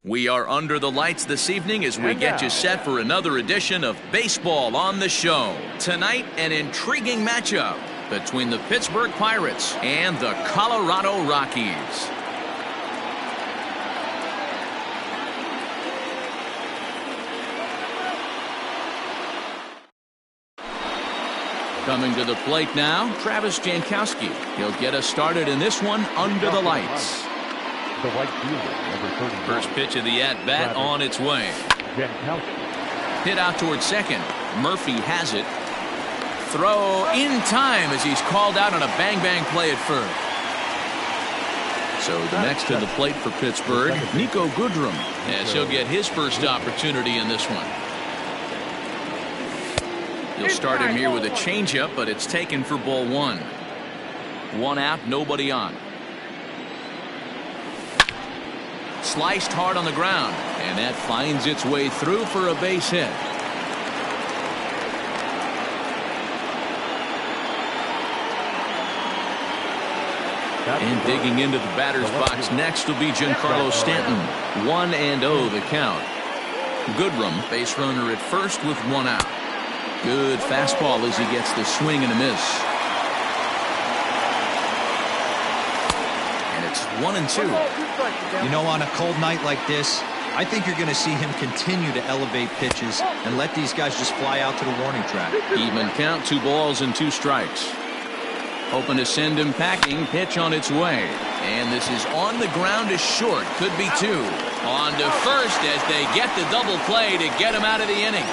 We are under the lights this evening as we get you set for another edition of Baseball on the Show. Tonight, an intriguing matchup between the Pittsburgh Pirates and the Colorado Rockies. Coming to the plate now, Travis Jankowski. He'll get us started in this one under the lights. The right fielder, number 31. First pitch of the at-bat on its way. Hit out towards second. Murphy has it. Throw in time as he's called out on a bang-bang play at first. So the next to the plate for Pittsburgh, Niko Goodrum, as he'll get his first opportunity in this one. He'll start him here with a changeup, but it's taken for ball one. One out, nobody on. Sliced hard on the ground, and that finds its way through for a base hit. And digging into the batter's box next will be Giancarlo Stanton. 1-0 the count. Goodrum, base runner at first with one out. Good fastball as he gets the swing and a miss. And it's 1-2. You know, on a cold night like this, I think you're going to see him continue to elevate pitches and let these guys just fly out to the warning track. Even count, 2 balls and 2 strikes. Hoping to send him packing. Pitch on its way. And this is on the ground is short. Could be 2. On to first as they get the double play to get him out of the inning.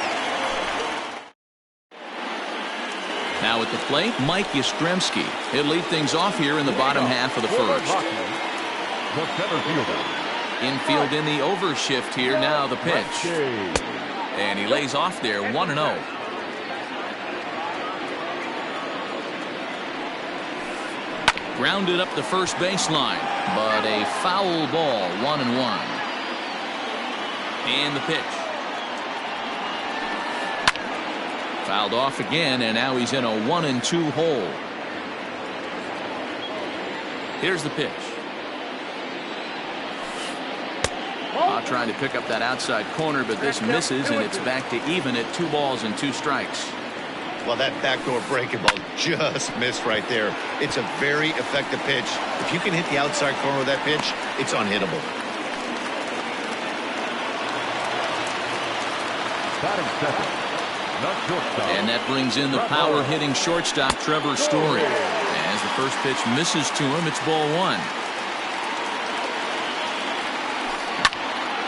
Now at the plate, Mike Yastrzemski. He'll lead things off here in the bottom half of the first. Infield in the overshift here. Now the pitch. And he lays off there, 1-0. Grounded up the first baseline, but a foul ball, 1-1. And the pitch. Fouled off again, and now he's in a 1-2 hole. Here's the pitch. Trying to pick up that outside corner, but this misses, and it's back to even at 2 balls and 2 strikes. Well, that backdoor breaking ball just missed right there. It's a very effective pitch. If you can hit the outside corner of that pitch, it's unhittable. And that brings in the power-hitting shortstop, Trevor Story. As the first pitch misses to him, it's ball 1.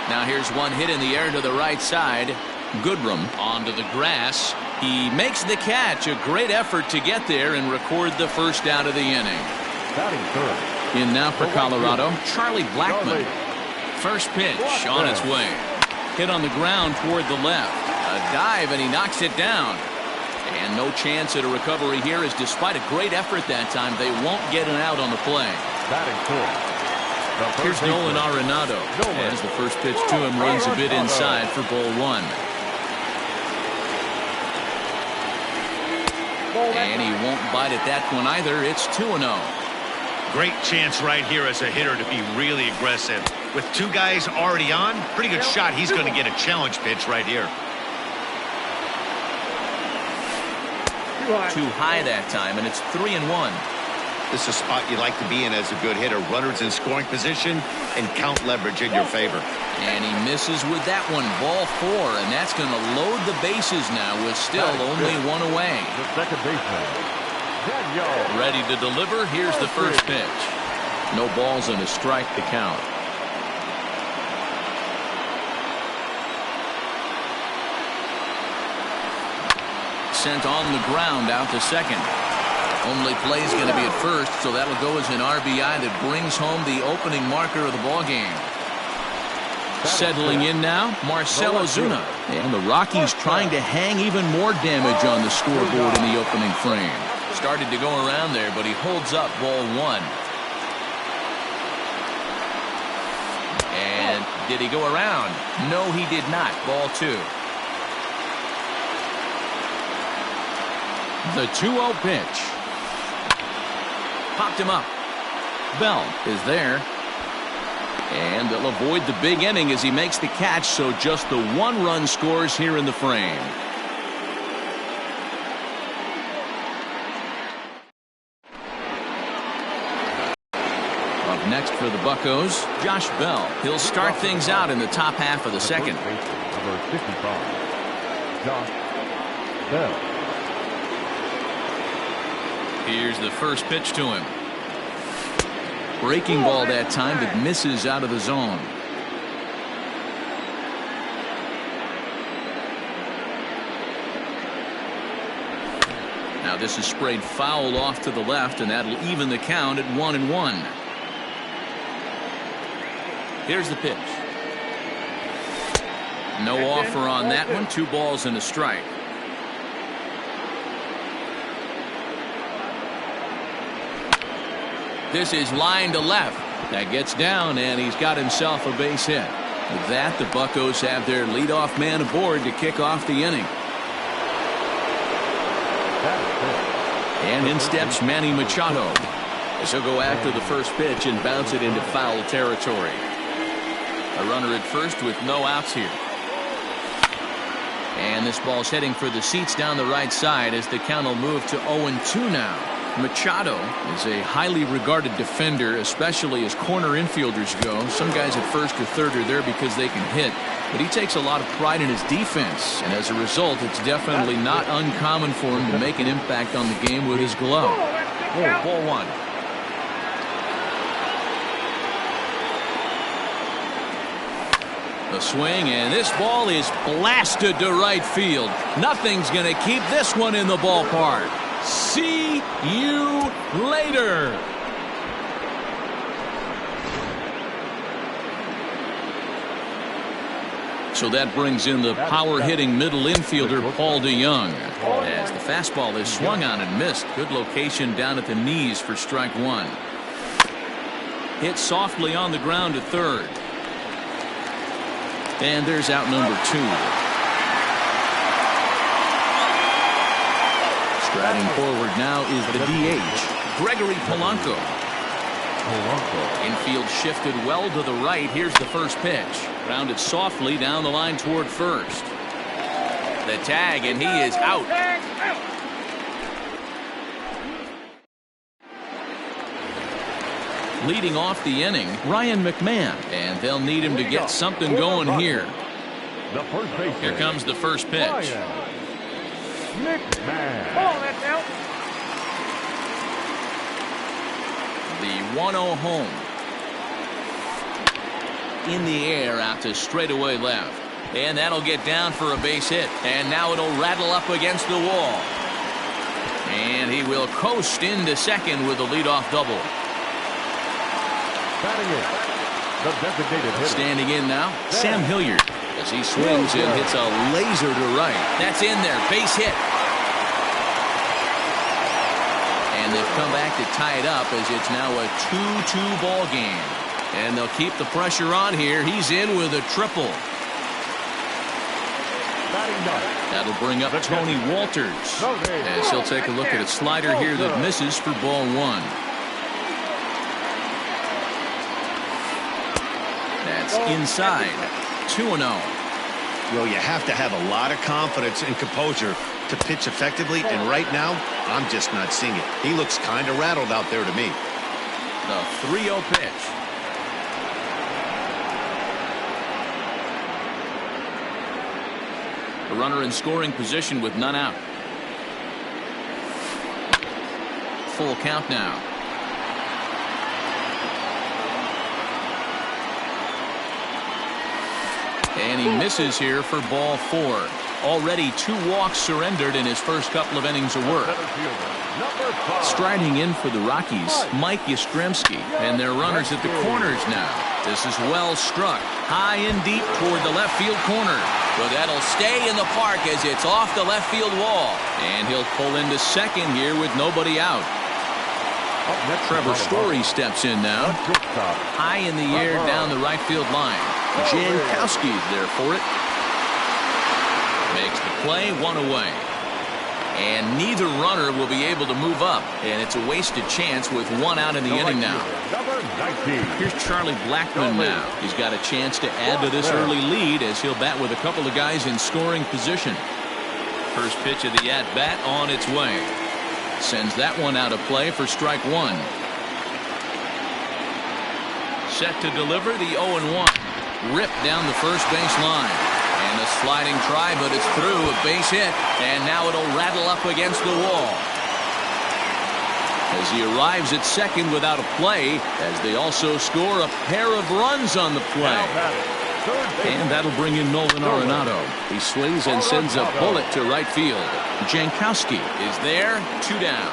Now here's one hit in the air to the right side. Goodrum onto the grass. He makes the catch. A great effort to get there and record the first out of the inning. In now for Colorado, Charlie Blackmon. First pitch on its way. Hit on the ground toward the left. A dive, and he knocks it down. And no chance at a recovery here, as despite a great effort that time, they won't get an out on the play. Here's Nolan Arenado, as the first pitch to him runs a bit inside for ball 1. And he won't bite at that one either. It's 2-0. Great chance right here as a hitter to be really aggressive. With 2 guys already on, pretty good shot. He's going to get a challenge pitch right here. Too high that time, and it's 3-1. This is a spot you like to be in as a good hitter. Runners in scoring position and count leverage in your favor. And he misses with that one. Ball 4, and that's going to load the bases now with still only 1 away. The second baseman, Daniel. Ready to deliver. Here's the first pitch. No balls and a strike to count. Sent on the ground out to second. Only play is going to be at first, so that'll go as an RBI that brings home the opening marker of the ballgame. Settling in now, Marcell Ozuna. And the Rockies trying to hang even more damage on the scoreboard in the opening frame. Started to go around there, but he holds up ball 1. And did he go around? No, he did not. Ball 2. The 2-0 pitch. Popped him up. Bell is there. And they'll avoid the big inning as he makes the catch, so just the 1 run scores here in the frame. Up next for the Buccos, Josh Bell. He'll start things out in the top half of the second. Number 55, Josh Bell. Here's the first pitch to him. Breaking ball that time, but misses out of the zone. Now this is sprayed foul off to the left, and that'll even the count at 1-1. Here's the pitch. No offer on that one. 2 balls and a strike. This is line to left. That gets down, and he's got himself a base hit. With that, the Buccos have their leadoff man aboard to kick off the inning. And in steps Manny Machado, as he'll go after the first pitch and bounce it into foul territory. A runner at first with no outs here. And this ball's heading for the seats down the right side as the count will move to 0-2 now. Machado is a highly regarded defender, especially as corner infielders go. Some guys at first or third are there because they can hit, but he takes a lot of pride in his defense, and as a result, it's definitely not uncommon for him to make an impact on the game with his glove. Ball 1. The swing, and this ball is blasted to right field. Nothing's going to keep this one in the ballpark. See you later. So that brings in the power-hitting middle infielder Paul DeYoung. As the fastball is swung on and missed. Good location down at the knees for strike 1. Hit softly on the ground to third. And there's out number 2. Striding forward now is the DH, Gregory Polanco. Infield shifted well to the right. Here's the first pitch. Grounded softly down the line toward first. The tag, and he is out. Leading off the inning, Ryan McMahon, and they'll need him to get something going here. Here comes the first pitch. The 1-0 home. In the air out to straightaway left. And that'll get down for a base hit. And now it'll rattle up against the wall. And he will coast into second with a leadoff double. The designated hitter. Standing in now, Sam Hilliard. As he swings and hits a laser to right. That's in there. Base hit. And they've come back to tie it up as it's now a 2-2 ball game. And they'll keep the pressure on here. He's in with a triple. That'll bring up Tony Walters. As he'll take a look at a slider here that misses for ball 1. That's inside. 2-0. Well, you have to have a lot of confidence and composure to pitch effectively, and right now, I'm just not seeing it. He looks kind of rattled out there to me. The 3-0 pitch. A runner in scoring position with none out. Full count now. And he misses here for ball 4. Already 2 walks surrendered in his first couple of innings of work. Striding in for the Rockies, Mike Yastrzemski, and their runners at the corners now. This is well struck, high and deep toward the left field corner. But that'll stay in the park as it's off the left field wall. And he'll pull into second here with nobody out. Trevor Story steps in now. High in the air down the right field line. Jankowski's there for it. Makes the play, 1 away. And neither runner will be able to move up. And it's a wasted chance with one out in the inning now. Number 19. Here's Charlie Blackmon now. He's got a chance to add to this early lead as he'll bat with a couple of guys in scoring position. First pitch of the at-bat on its way. Sends that one out of play for strike one. Set to deliver the 0-1. Ripped down the first base line. And a sliding try, but it's through, a base hit, and now it'll rattle up against the wall. As he arrives at second without a play, as they also score a pair of runs on the play. And that'll bring in Nolan Arenado. He swings and sends a bullet to right field. Jankowski is there, 2 down.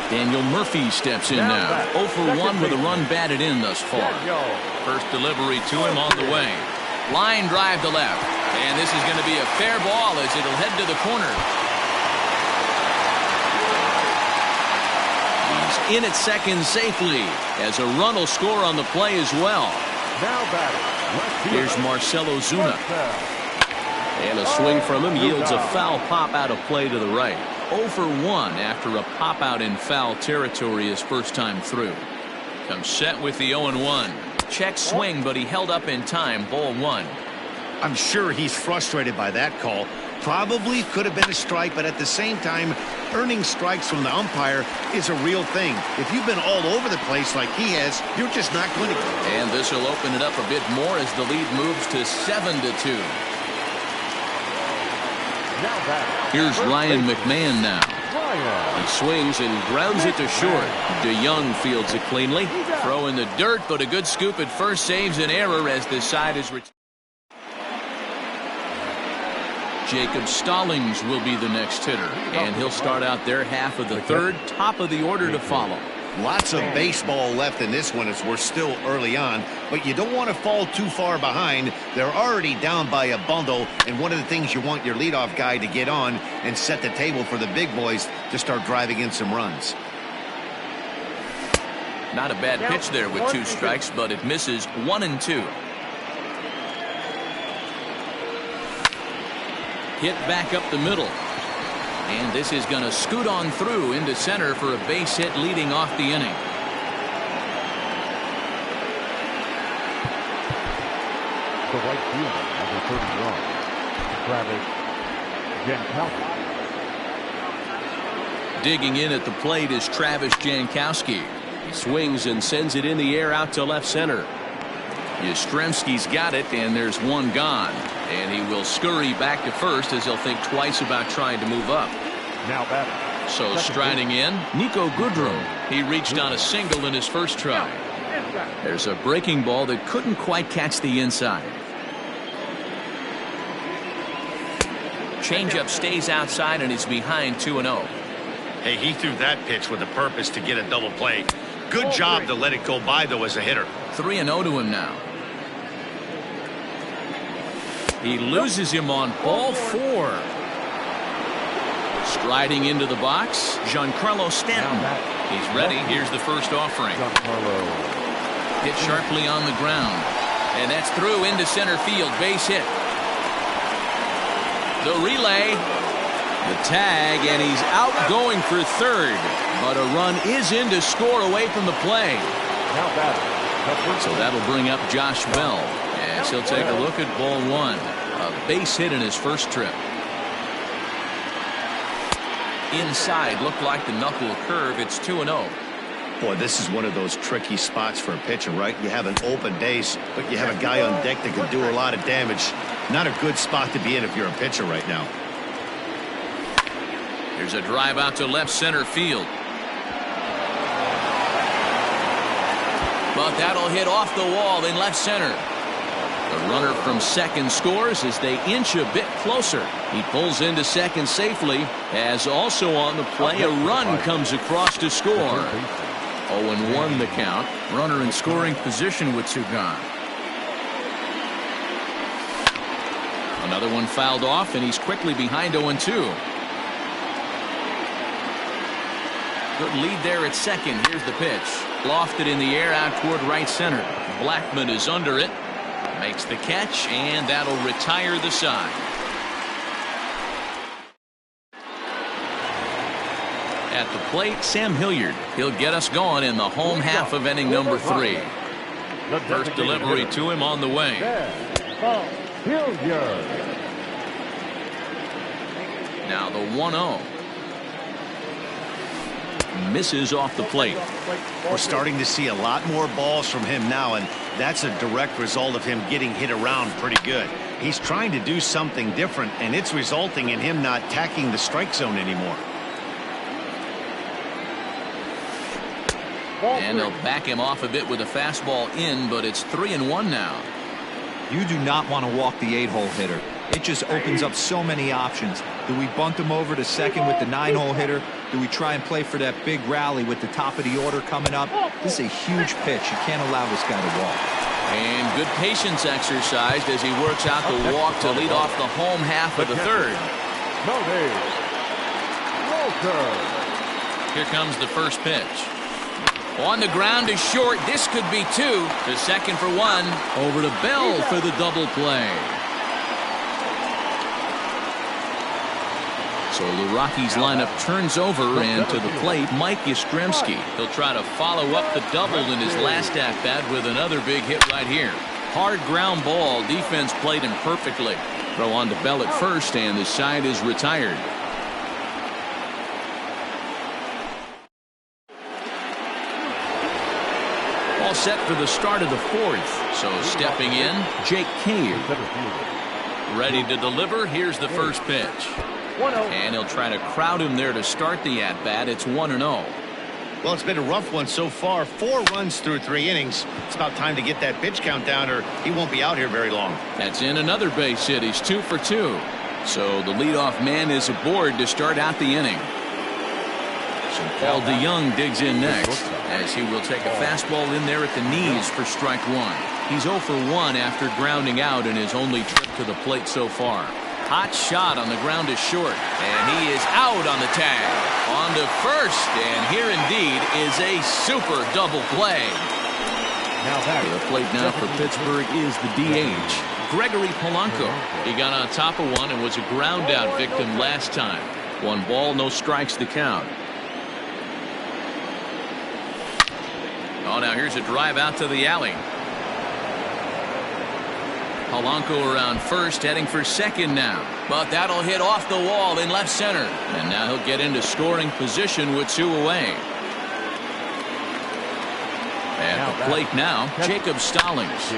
Daniel Murphy steps in now. 0 for 1 with a run batted in thus far. First delivery to him on the way. Line drive to left. And this is going to be a fair ball as it'll head to the corner. He's in at second safely as a run will score on the play as well. Now batting. Here's Marcell Ozuna. And a swing from him yields a foul pop out of play to the right. 0 for 1 after a pop out in foul territory his first time through. Comes set with the 0-1. Check swing, but he held up in time. Ball 1. I'm sure he's frustrated by that call. Probably could have been a strike, but at the same time, earning strikes from the umpire is a real thing. If you've been all over the place like he has, you're just not going to. And this will open it up a bit more as the lead moves to 7-2. Here's Ryan McMahon now. He swings and grounds it to short. DeYoung fields it cleanly. Throw in the dirt, but a good scoop at first saves an error as this side is returned. Jacob Stallings will be the next hitter, and he'll start out their half of the third. Top of the order to follow. Lots of baseball left in this one as we're still early on, but you don't want to fall too far behind. They're already down by a bundle, and one of the things you want your leadoff guy to get on and set the table for the big boys to start driving in some runs. Not a bad pitch there with 2 strikes, but it misses 1-2. Hit back up the middle. And this is going to scoot on through into center for a base hit leading off the inning. The right fielder, number 31, Travis Jankowski. Digging in at the plate is Travis Jankowski. He swings and sends it in the air out to left center. Yastrzemski's got it, and there's one gone. And he will scurry back to first as he'll think twice about trying to move up. Now batting. So striding in, Nico Goodrum. He reached on a single in his first try. There's a breaking ball that couldn't quite catch the inside. Changeup stays outside and is behind 2-0. Hey, he threw that pitch with a purpose to get a double play. Good job to let it go by, though, as a hitter. 3-0 to him now. He loses him on ball 4. Striding into the box, Giancarlo Stanton. He's ready. Here's the first offering. Hit sharply on the ground. And that's through into center field. Base hit. The relay. The tag, and he's out going for third. But a run is in to score away from the play. So that'll bring up Josh Bell as he'll take a look at ball 1. A base hit in his first trip. Inside, looked like the knuckle curve. It's 2-0. Boy, this is one of those tricky spots for a pitcher, right? You have an open base, but you have a guy on deck that can do a lot of damage. Not a good spot to be in if you're a pitcher right now. Here's a drive out to left center field. But that'll hit off the wall in left center. The runner from second scores as they inch a bit closer. He pulls into second safely as also on the play a run comes across to score. 0-1 the count. Runner in scoring position with 2 gone. Another one fouled off and he's quickly behind 0-2. Good lead there at second. Here's the pitch. Lofted in the air out toward right center. Blackmon is under it. Makes the catch, and that'll retire the side. At the plate, Sam Hilliard. He'll get us going in the home half of inning number 3. First delivery to him on the way. Now the 1-0. Misses off the plate. We're starting to see a lot more balls from him now, and that's a direct result of him getting hit around pretty good. He's trying to do something different, and it's resulting in him not tacking the strike zone anymore. And they'll back him off a bit with a fastball in, but it's 3-1 now. You do not want to walk the 8-hole hitter. It just opens up so many options. Do we bunt him over to second with the 9-hole hitter? Do we try and play for that big rally with the top of the order coming up? This is a huge pitch. You can't allow this guy to walk. And good patience exercised as he works out the walk to lead off the home half of the 3rd. Here comes the first pitch. On the ground to short. This could be 2. To second for 1. Over to Bell for the double play. So the Rockies lineup turns over, and to the plate, Mike Yastrzemski. He'll try to follow up the double in his last at-bat with another big hit right here. Hard ground ball. Defense played him perfectly. Throw on to Bell at first, and the side is retired. All set for the start of the 4th. So stepping in, Jake Cave. Ready to deliver. Here's the first pitch. And he'll try to crowd him there to start the at-bat. It's 1-0. Well, it's been a rough one so far. 4 runs through 3 innings. It's about time to get that pitch count down, or he won't be out here very long. That's in another base hit. He's 2 for 2. So the leadoff man is aboard to start out the inning. So Paul DeYoung digs in next, as he will take a fastball in there at the knees for strike 1. He's 0 for 1 after grounding out in his only trip to the plate so far. Hot shot on the ground to short, and he is out on the tag. On to first, and here indeed is a super double play. The plate now for Pittsburgh is the DH, Gregory Polanco. He got on top of one and was a ground out victim last time. 1 ball, no strikes to count. Oh, now here's a drive out to the alley. Polanco around first, heading for second now. But that'll hit off the wall in left center. And now he'll get into scoring position with 2 away. At the plate now, Jacob Stallings.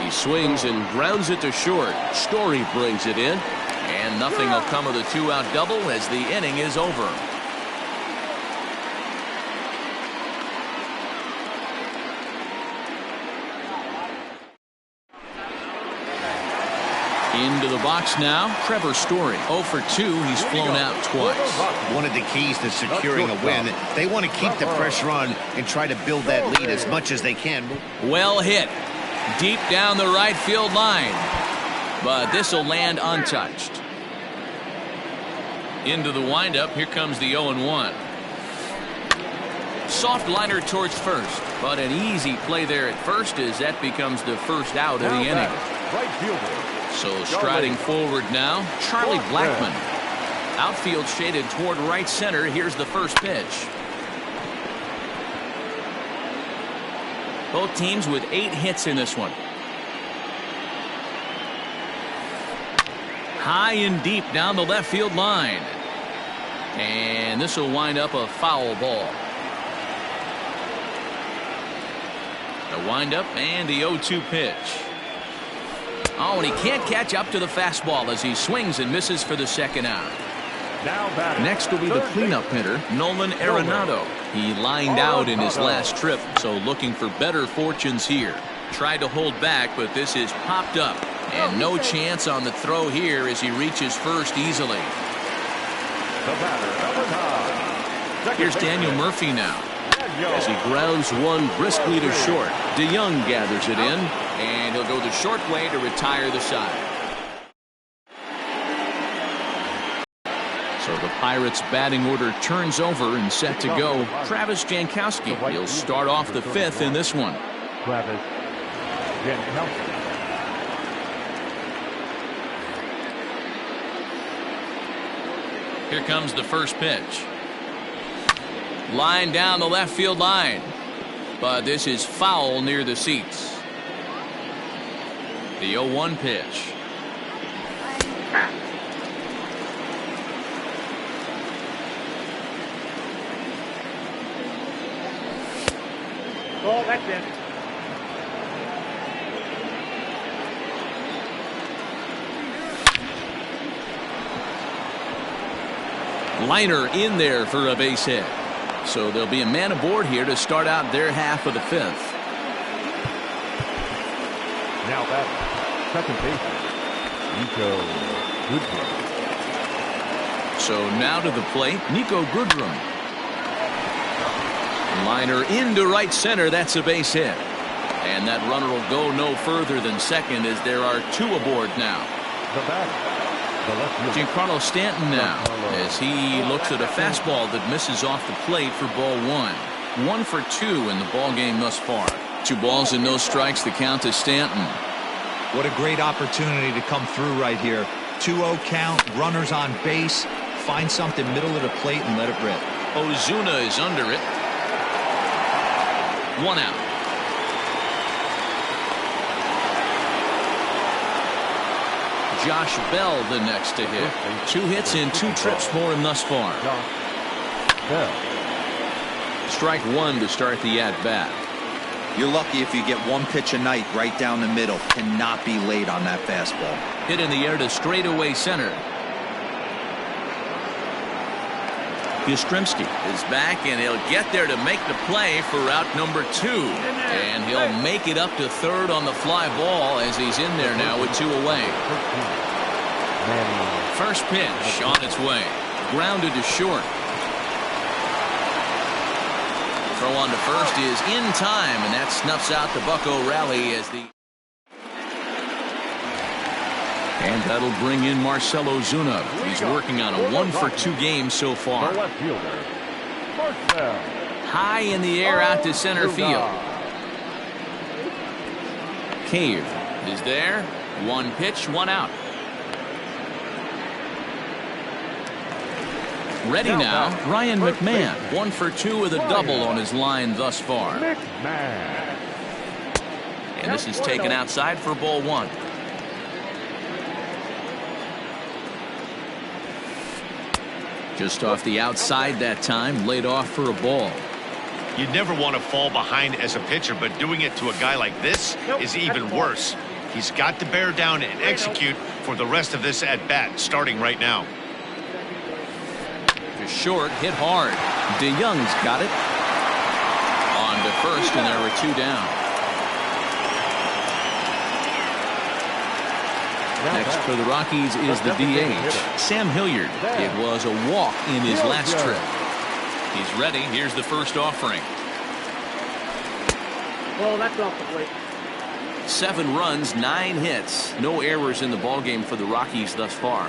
He swings and grounds it to short. Story brings it in. And nothing will come of the 2-out double as the inning is over. Into the box now, Trevor Story. 0 for 2. He's flown out twice. One of the keys to securing a win, they want to keep the pressure on and try to build that lead as much as they can. Well hit. Deep down the right field line. But this will land untouched. Into the windup. Here comes the 0-1. Soft liner towards first. But an easy play there at first as that becomes the first out of the inning. Right fielder. So striding forward now, Charlie Blackmon. Outfield shaded toward right center. Here's the first pitch. Both teams with 8 hits in this one. High and deep down the left field line. And this will wind up a foul ball. The windup and the 0-2 pitch. Oh, and he can't catch up to the fastball as he swings and misses for the second out. Next will be the cleanup hitter, Nolan Arenado. He lined out in his last trip, so looking for better fortunes here. Tried to hold back, but this is popped up. And no chance on the throw here as he reaches first easily. Here's Daniel Murphy now, as he grounds one briskly to short. DeYoung gathers it in, and he'll go the short way to retire the side. So the Pirates' batting order turns over and set to go. Travis Jankowski. He'll start off the 5th in this one. Travis Jankowski. Here comes the first pitch. Line down the left field line. But this is foul near the seats. The 0-1 pitch. Oh, that's it. Liner in there for a base hit. So there'll be a man aboard here to start out their half of the fifth. Now batting, second baseman, Nico Goodrum. So now to the plate, Nico Goodrum. Liner into right center. That's a base hit. And that runner will go no further than second as there are two aboard now. The batter. Giancarlo Stanton now as he looks at a fastball that misses off the plate for ball one. 1 for 2 in the ball game thus far. 2 balls and no strikes. The count to Stanton. What a great opportunity to come through right here. 2-0 count, runners on base. Find something middle of the plate and let it rip. Ozuna is under it. 1 out. Josh Bell the next to hit. 2 hits in 2 trips for him thus far. Strike 1 to start the at-bat. You're lucky if you get 1 pitch a night right down the middle. Cannot be late on that fastball. Hit in the air to straightaway center. Yastrzemski is back, and he'll get there to make the play for route number 2. And he'll make it up to third on the fly ball as he's in there now with 2 away. First pitch on its way. Grounded to short. Throw on to first is in time, and that snuffs out the Bucco rally as the... And that'll bring in Marcell Ozuna. He's working on a 1 for 2 game so far. High in the air out to center field. Cave is there. 1 pitch, 1 out. Ready now, Ryan McMahon. 1 for 2 with a double on his line thus far. And this is taken outside for ball 1. Just off the outside that time, laid off for a ball. You never want to fall behind as a pitcher, but doing it to a guy like this is even worse. He's got to bear down and execute for the rest of this at-bat, starting right now. To short, hit hard. DeYoung's got it. On to first, and there were 2 down. Next for the Rockies is the DH, Sam Hilliard. It was a walk in his last trip. He's ready. Here's the first offering. Oh, that's off the plate. 7 runs, 9 hits. No errors in the ballgame for the Rockies thus far.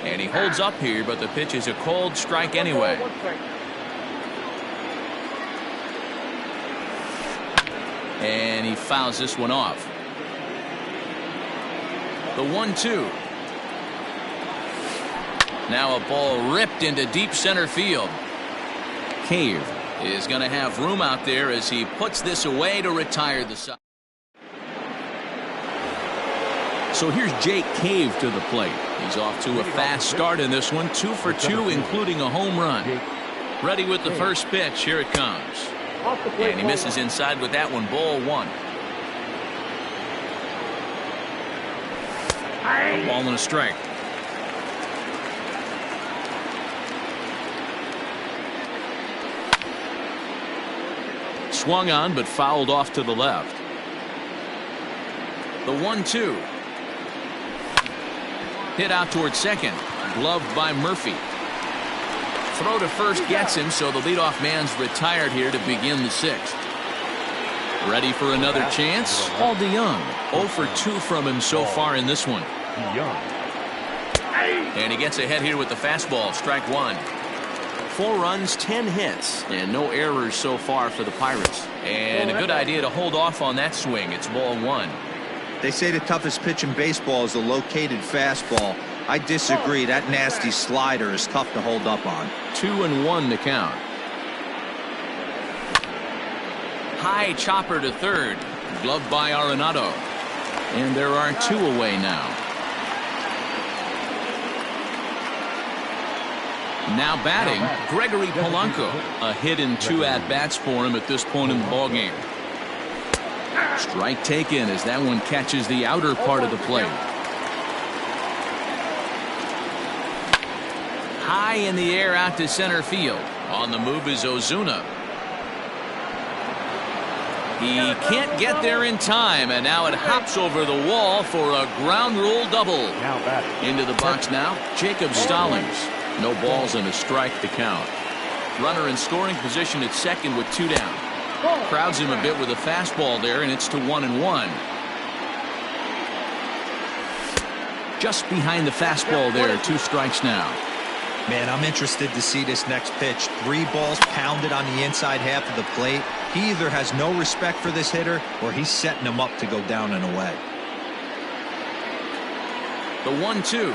And he holds up here, but the pitch is a cold strike anyway. And he fouls this one off. The 1-2. Now a ball ripped into deep center field. Cave is going to have room out there as he puts this away to retire the side. So here's Jake Cave to the plate. He's off to a fast start in this one. 2 for 2, including a home run. Ready with the first pitch. Here it comes. And he misses inside with that one. Ball 1. A ball and a strike. Swung on, but fouled off to the left. The 1-2. Hit out towards second. Gloved by Murphy. Throw to first gets him, so the leadoff man's retired here to begin the 6th. Ready for another chance? Paul DeYoung. 0 for 2 from him so far in this one. And he gets ahead here with the fastball. Strike 1. 4 runs, 10 hits, and no errors so far for the Pirates. And a good idea to hold off on that swing. It's ball 1. They say the toughest pitch in baseball is a located fastball. I disagree. That nasty slider is tough to hold up on. 2-1 the count. High chopper to third. Gloved by Arenado. And there are 2 away now. Now batting, Gregory Polanco. A hit and 2 at-bats for him at this point in the ballgame. Strike taken as that one catches the outer part of the plate. High in the air out to center field. On the move is Ozuna. He can't get there in time, and now it hops over the wall for a ground rule double. Into the box now, Jacob Stallings. No balls and a strike to count. Runner in scoring position at second with 2 down. Crowds him a bit with a fastball there, and it's to 1-1. Just behind the fastball there, 2 strikes now. Man, I'm interested to see this next pitch. 3 balls pounded on the inside half of the plate. He either has no respect for this hitter or he's setting him up to go down and away. The 1-2.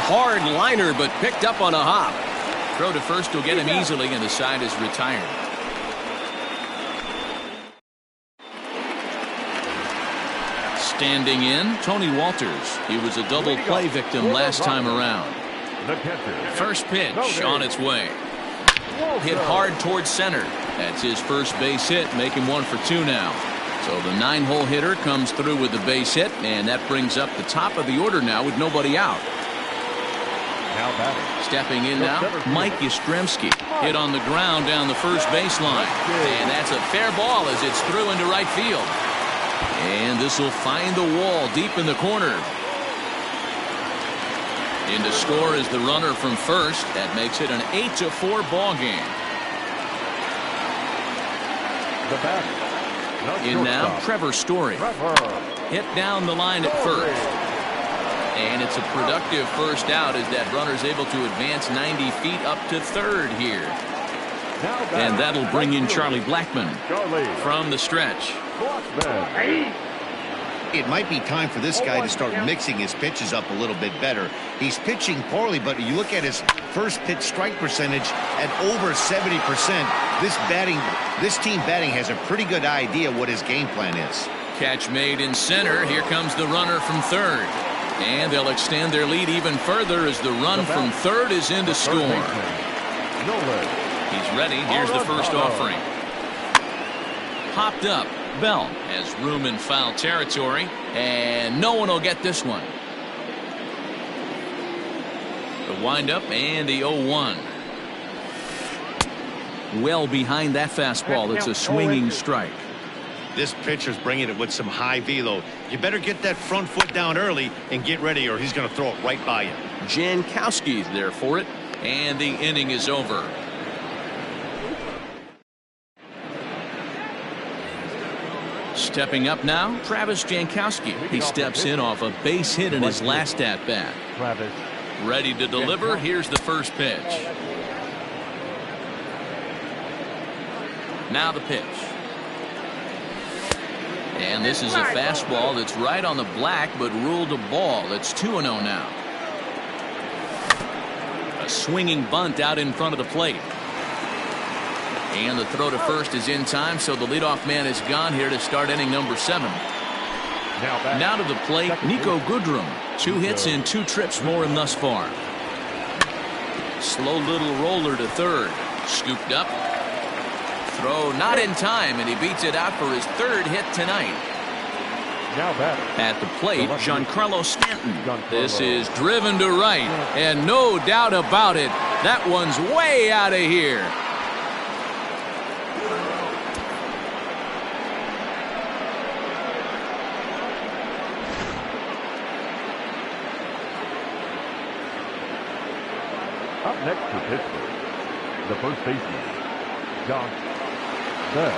Hard liner, but picked up on a hop. Throw to first will get him easily, and the side is retired. Standing in, Tony Walters. He was a double play victim last time around. First pitch on its way. Hit hard towards center. That's his first base hit, making 1 for 2 now. So the 9-hole hitter comes through with the base hit, and that brings up the top of the order now with nobody out. Stepping in now, Mike Yastrzemski. Hit on the ground down the first baseline. And that's a fair ball as it's through into right field. And this will find the wall deep in the corner. In to score is the runner from first. That makes it an 8-4 ball game. In now, Trevor Story. Hit down the line at first. And it's a productive first out as that runner's able to advance 90 feet up to third here. And that'll bring in Charlie Blackmon from the stretch. It might be time for this guy to start mixing his pitches up a little bit better. He's pitching poorly, but you look at his first pitch strike percentage at over 70%. This team batting has a pretty good idea what his game plan is. Catch made in center. Here comes the runner from third. And they'll extend their lead even further as the run from third is in to score. He's ready. Here's the first offering. Popped up. Bell has room in foul territory, and no one will get this one. The windup and the 0-1. Well behind that fastball. It's a swinging strike. This pitcher's bringing it with some high velo. You better get that front foot down early and get ready, or he's going to throw it right by you. Jankowski's there for it, and the inning is over. Stepping up now, Travis Jankowski. He steps in off a base hit in his last at-bat. Ready to deliver. Here's the first pitch. Now the pitch. And this is a fastball that's right on the black, but ruled a ball. It's 2-0 now. A swinging bunt out in front of the plate. And the throw to first is in time, so the leadoff man is gone here to start inning number 7. Now to the plate, Nico Goodrum. 2 hits and 2 trips for him thus far. Slow little roller to third. Scooped up. Throw not in time, and he beats it out for his 3rd hit tonight. At the plate, Giancarlo Stanton. This is driven to right, and no doubt about it, that one's way out of here. Up next for Pittsburgh, the first baseman, Josh Bell.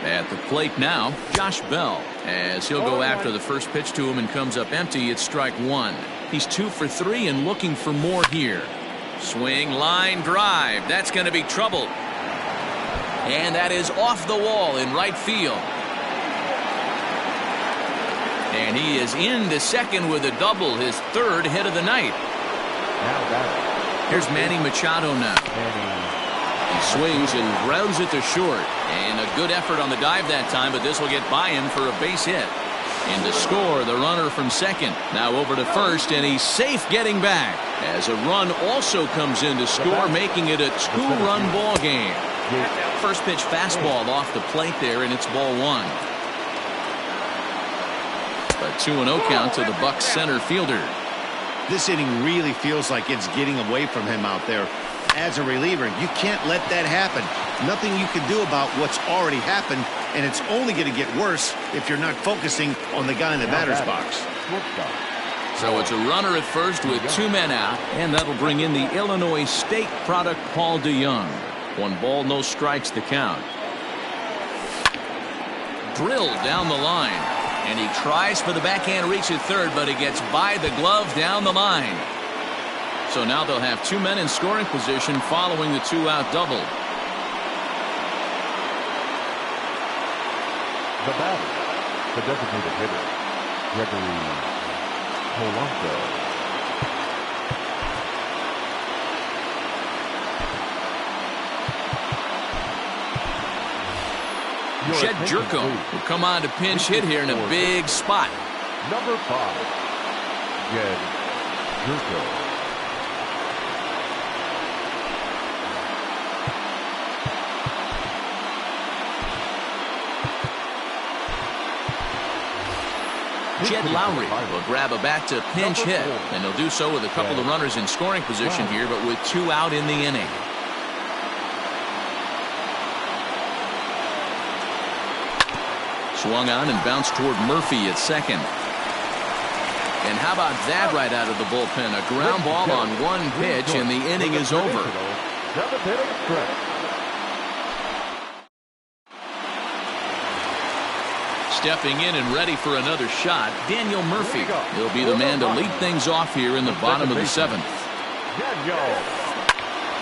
At the plate now, Josh Bell, as he'll go after the first pitch to him and comes up empty. It's strike 1. He's 2 for 3 and looking for more here. Swing, line drive. That's going to be trouble. And that is off the wall in right field. And he is into second with a double, his third hit of the night. Here's Manny Machado now. He swings and grounds it to short. And a good effort on the dive that time, but this will get by him for a base hit. And to score, the runner from second. Now over to first, and he's safe getting back. As a run also comes in to score, making it a two-run ball game. First pitch fastball off the plate there, and it's ball one. A 2-0 count to the Bucs center fielder. This inning really feels like it's getting away from him out there. As a reliever, you can't let that happen. Nothing you can do about what's already happened, and it's only going to get worse if you're not focusing on the guy in the batter's box. So it's a runner at first with two men out, and that'll bring in the Illinois State product Paul DeYoung. 1 ball, no strikes the count. Drilled down the line, and he tries for the backhand reach at third, but he gets by the glove down the line. So now they'll have 2 men in scoring position following the 2-out double. The batter, the designated hitter, Gregory Polanco. Jed Jerko will come on to pinch hit here in a big spot. Number 5, Jed Jerko. Jed Lowry will grab a bat to pinch hit, and he'll do so with a couple of runners in scoring position here, but with 2 out in the inning. Swung on and bounced toward Murphy at second. And how about that right out of the bullpen? A ground ball on 1 pitch, and the inning is over. Stepping in and ready for another shot, Daniel Murphy. He'll be the man to lead things off here in the bottom of the 7th.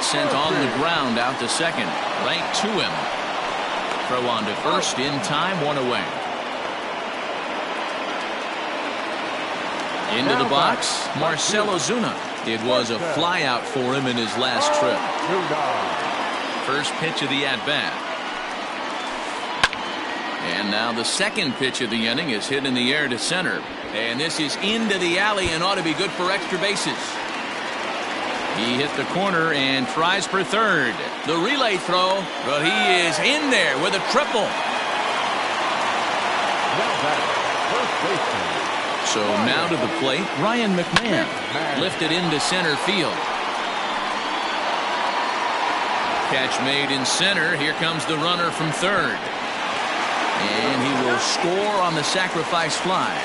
Sent on the ground out to second. Right to him. Throw on to first in time, 1 away. Into the box, Marcell Ozuna. It was a flyout for him in his last trip. First pitch of the at-bat. And now the second pitch of the inning is hit in the air to center. And this is into the alley and ought to be good for extra bases. He hit the corner and tries for third. The relay throw, but he is in there with a triple. So now to the plate, Ryan McMahon. Lifted into center field. Catch made in center. Here comes the runner from third. And he will score on the sacrifice fly.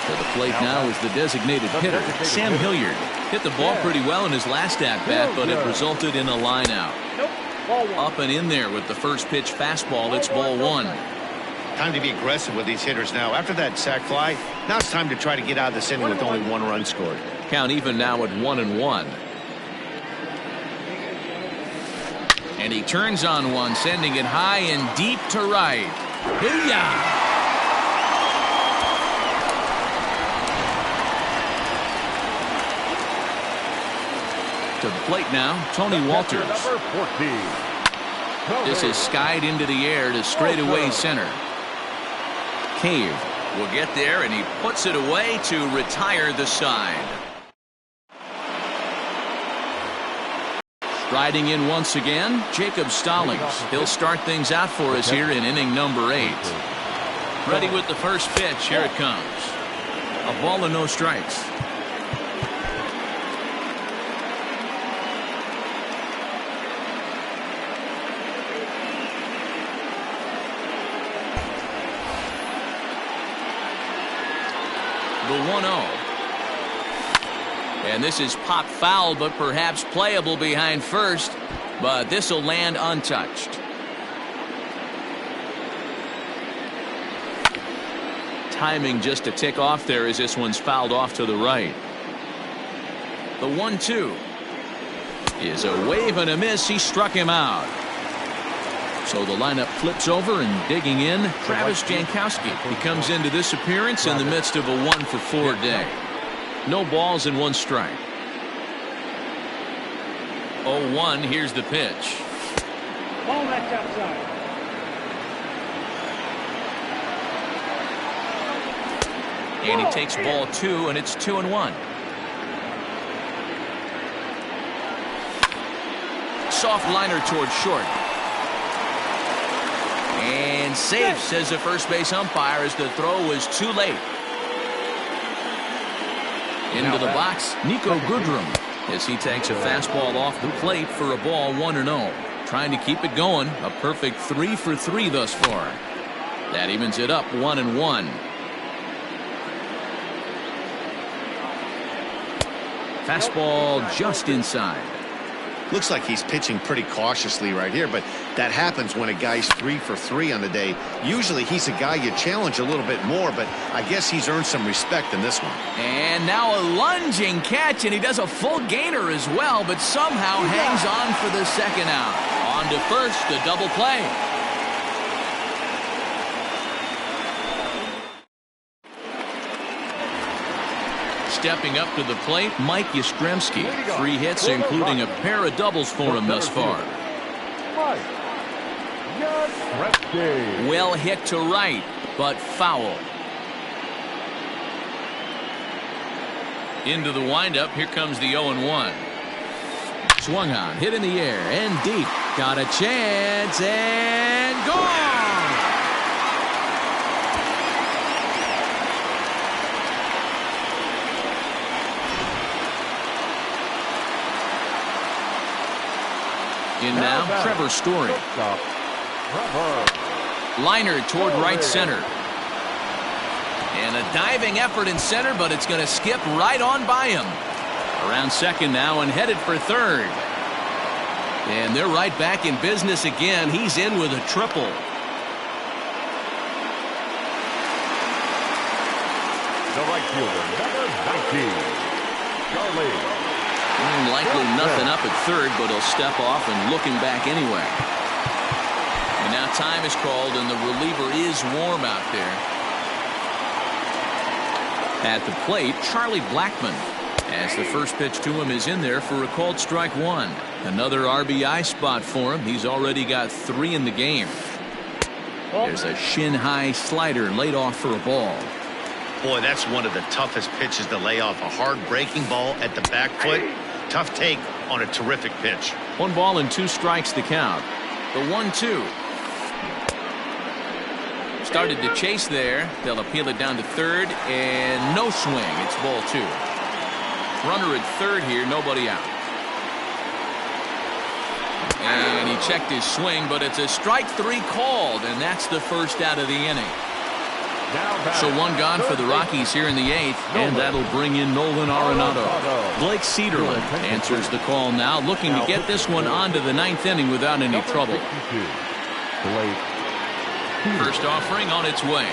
To the plate now is the designated hitter, Sam Hilliard. Hit the ball pretty well in his last at-bat, but it resulted in a line out. Up and in there with the first pitch fastball. It's ball 1. Time to be aggressive with these hitters now. After that sac fly, now it's time to try to get out of this inning with only 1 run scored. Count even now at 1-1. And he turns on one, sending it high and deep to right. Hiya! To the plate now, Tony Walters. This is skied into the air to straightaway center. Cave will get there, and he puts it away to retire the side. Riding in once again, Jacob Stallings. He'll start things out for us here in inning number 8. Ready with the first pitch. Here it comes. A ball and no strikes. The 1-0. And this is pop foul, but perhaps playable behind first. But this will land untouched. Timing just a tick off there as this one's fouled off to the right. The 1-2 is a wave and a miss. He struck him out. So the lineup flips over, and digging in, Travis Jankowski. He comes into this appearance in the midst of a 1-for-4 day. No balls and 1 strike. 0-1, here's the pitch. Ball that's outside. And he takes ball 2, and it's 2-1. Soft liner towards short. And safe, says the first base umpire, as the throw was too late. Into the box, Nico Goodrum, as he takes a fastball off the plate for a ball 1-0. Trying to keep it going. A perfect 3 for 3 thus far. That evens it up 1-1. Fastball just inside. Looks like he's pitching pretty cautiously right here, but that happens when a guy's 3 for 3 on the day. Usually he's a guy you challenge a little bit more, but I guess he's earned some respect in this one. And now a lunging catch, and he does a full gainer as well, but somehow hangs on for the second out. On to first, a double play. Stepping up to the plate, Mike Yastrzemski. 3 hits, including a pair of doubles for him thus far. Well hit to right, but foul. Into the windup, here comes the 0-1. Swung on, hit in the air, and deep. Got a chance, and gone! In now, Trevor Story. Liner toward right center. And a diving effort in center, but it's going to skip right on by him. Around second now and headed for third. And they're right back in business again. He's in with a triple. The right fielder, number 19, Charlie. Likely nothing up at third, but he'll step off and looking back anyway. And now time is called, and the reliever is warm out there. At the plate, Charlie Blackmon, as the first pitch to him is in there for a called strike 1. Another RBI spot for him. He's already got 3 in the game. There's a shin-high slider laid off for a ball. Boy, that's one of the toughest pitches to lay off. A hard breaking ball at the back foot. Tough take on a terrific pitch. 1 ball and 2 strikes to count. The 1-2. Started to chase there. They'll appeal it down to third, and no swing. It's ball 2. Runner at third here, nobody out. And he checked his swing, but it's a strike 3 called, and that's the first out of the inning. So 1 gone for the Rockies here in the 8th, and that'll bring in Nolan Arenado. Blake Cederland answers the call now, looking to get this one onto the 9th inning without any trouble. First offering on its way.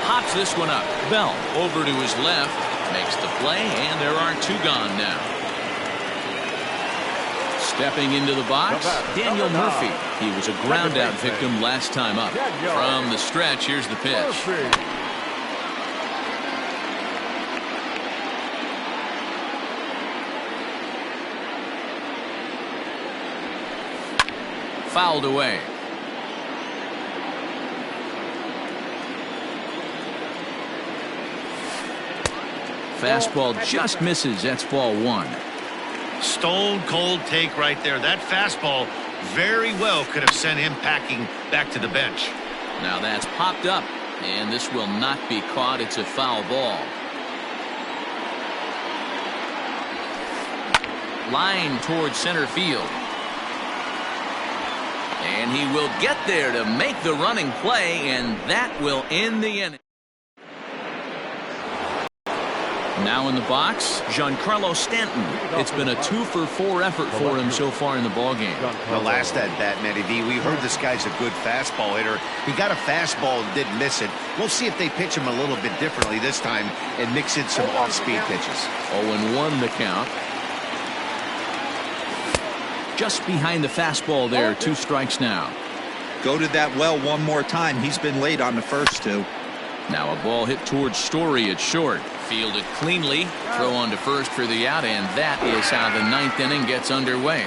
Hops this one up. Bell over to his left, makes the play, and there are 2 gone now. Stepping into the box, Daniel Murphy. He was a ground-out victim last time up. From the stretch, here's the pitch. Fouled away. Fastball just misses. That's ball 1. Stone cold take right there. That fastball very well could have sent him packing back to the bench. Now that's popped up, and this will not be caught. It's a foul ball. Line towards center field. And he will get there to make the running play, and that will end the inning. Now in the box, Giancarlo Stanton. It's been a 2-for-4 effort for him so far in the ballgame. The last at bat, Matty V, we heard this guy's a good fastball hitter. He got a fastball and didn't miss it. We'll see if they pitch him a little bit differently this time and mix in some off-speed pitches. 0-1 the count. Just behind the fastball there. 2 strikes now. Go to that well one more time. He's been late on the first 2. Now a ball hit towards Story at short. Fielded cleanly. Throw on to first for the out, and that is how the 9th inning gets underway.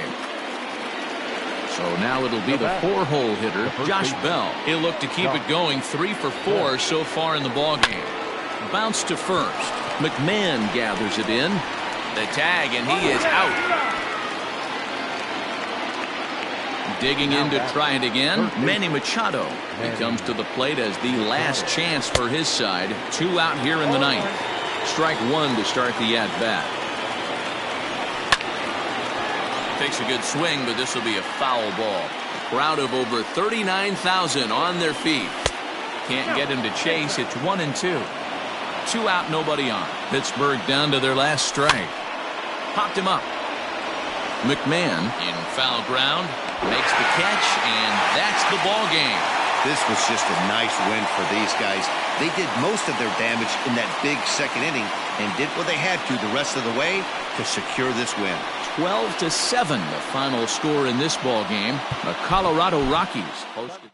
So now it'll be the 4-hole hitter, Josh Bell. He'll look to keep it going. 3 for 4 so far in the ballgame. Bounce to first. McMahon gathers it in. The tag, and he is out. Digging in to try it again. Manny Machado. He comes to the plate as the last chance for his side. 2 out here in the 9th. Strike 1 to start the at-bat. Takes a good swing, but this will be a foul ball. A crowd of over 39,000 on their feet. Can't get him to chase. It's 1-2. 2 out, nobody on. Pittsburgh down to their last strike. Popped him up. McMahon in foul ground. Makes the catch, and that's the ball game. This was just a nice win for these guys. They did most of their damage in that big 2nd inning and did what they had to the rest of the way to secure this win. 12-7, the final score in this ball game. The Colorado Rockies hosted